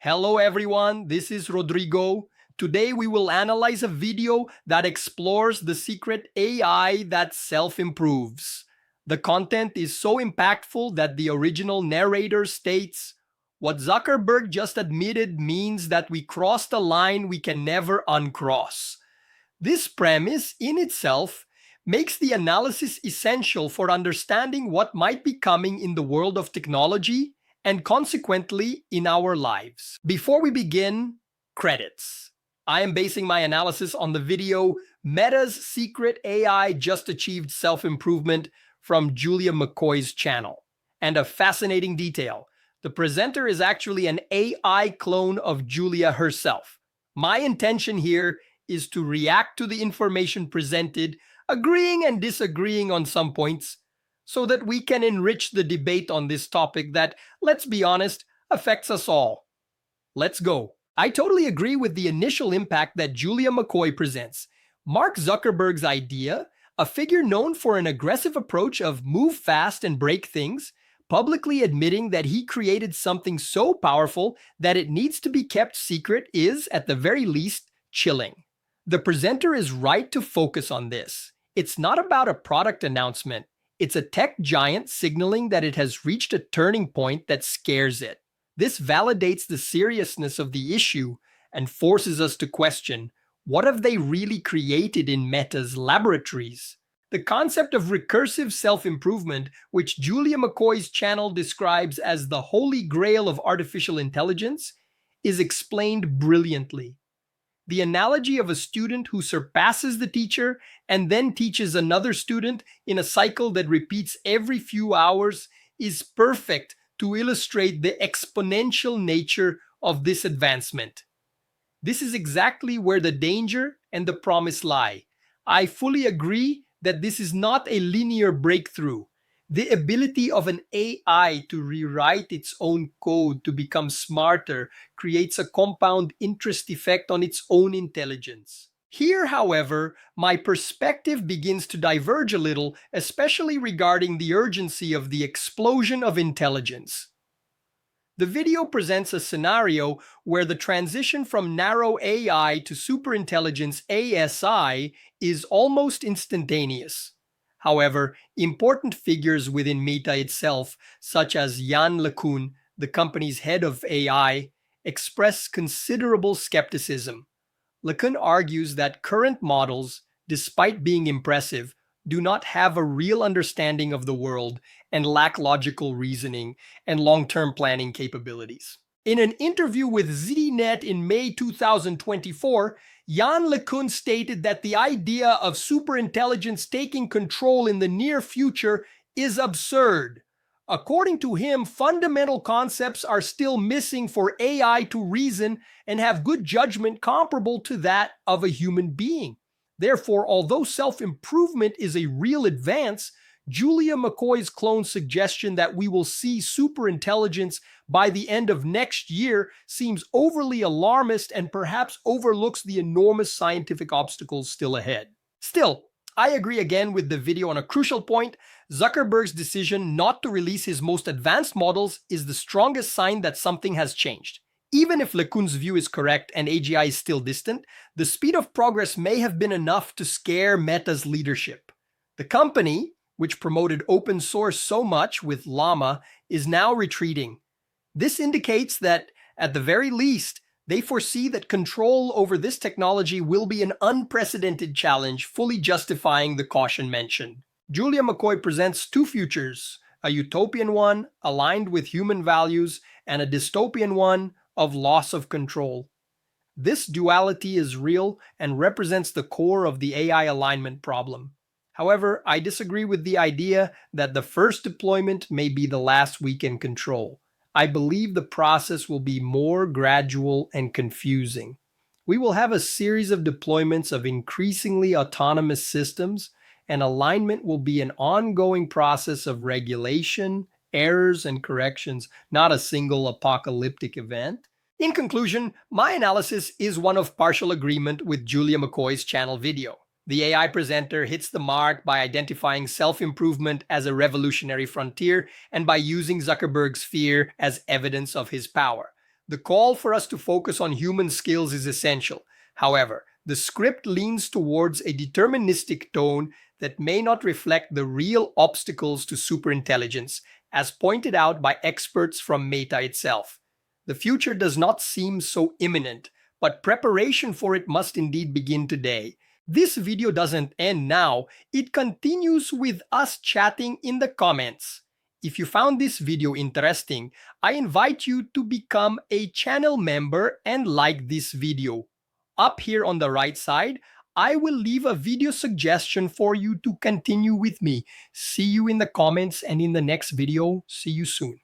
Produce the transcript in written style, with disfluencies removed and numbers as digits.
Hello everyone, this is Rodrigo. Today we will analyze a video that explores the secret AI that self-improves. The content is so impactful that the original narrator states, "What Zuckerberg just admitted means that we crossed a line we can never uncross." This premise in itself makes the analysis essential for understanding what might be coming in the world of technology and consequently in our lives. Before we begin, credits. I am basing my analysis on the video Meta's Secret AI Just Achieved Self-Improvement from Julia McCoy's channel. And a fascinating detail, the presenter is actually an AI clone of Julia herself. My intention here is to react to the information presented, agreeing and disagreeing on some points, so that we can enrich the debate on this topic that, let's be honest, affects us all. Let's go. I totally agree with the initial impact that Julia McCoy presents. Mark Zuckerberg's idea, a figure known for an aggressive approach of move fast and break things, publicly admitting that he created something so powerful that it needs to be kept secret is, at the very least, chilling. The presenter is right to focus on this. It's not about a product announcement. It's a tech giant signaling that it has reached a turning point that scares it. This validates the seriousness of the issue and forces us to question, what have they really created in Meta's laboratories? The concept of recursive self-improvement, which Julia McCoy's channel describes as the holy grail of artificial intelligence, is explained brilliantly. The analogy of a student who surpasses the teacher and then teaches another student in a cycle that repeats every few hours is perfect to illustrate the exponential nature of this advancement. This is exactly where the danger and the promise lie. I fully agree that this is not a linear breakthrough. The ability of an AI to rewrite its own code to become smarter creates a compound interest effect on its own intelligence. Here, however, my perspective begins to diverge a little, especially regarding the urgency of the explosion of intelligence. The video presents a scenario where the transition from narrow AI to superintelligence ASI is almost instantaneous. However, important figures within Meta itself, such as Yann LeCun, the company's head of AI, express considerable skepticism. LeCun argues that current models, despite being impressive, do not have a real understanding of the world and lack logical reasoning and long-term planning capabilities. In an interview with ZDNet in May 2024, Yann LeCun stated that the idea of superintelligence taking control in the near future is absurd. According to him, fundamental concepts are still missing for AI to reason and have good judgment comparable to that of a human being. Therefore, although self-improvement is a real advance, Julia McCoy's clone's suggestion that we will see superintelligence by the end of next year seems overly alarmist and perhaps overlooks the enormous scientific obstacles still ahead. Still, I agree again with the video on a crucial point. Zuckerberg's decision not to release his most advanced models is the strongest sign that something has changed. Even if LeCun's view is correct and AGI is still distant, the speed of progress may have been enough to scare Meta's leadership. The company, which promoted open source so much with Llama, is now retreating. This indicates that, at the very least, they foresee that control over this technology will be an unprecedented challenge, fully justifying the caution mentioned. Julia McCoy presents two futures, a utopian one aligned with human values and a dystopian one of loss of control. This duality is real and represents the core of the AI alignment problem. However, I disagree with the idea that the first deployment may be the last we can control. I believe the process will be more gradual and confusing. We will have a series of deployments of increasingly autonomous systems, and alignment will be an ongoing process of regulation, errors, and corrections, not a single apocalyptic event. In conclusion, my analysis is one of partial agreement with Julia McCoy's channel video. The AI presenter hits the mark by identifying self-improvement as a revolutionary frontier and by using Zuckerberg's fear as evidence of his power. The call for us to focus on human skills is essential. However, the script leans towards a deterministic tone that may not reflect the real obstacles to superintelligence, as pointed out by experts from Meta itself. The future does not seem so imminent, but preparation for it must indeed begin today. This video doesn't end now, it continues with us chatting in the comments. If you found this video interesting, I invite you to become a channel member and like this video. Up here on the right side, I will leave a video suggestion for you to continue with me. See you in the comments and in the next video. See you soon.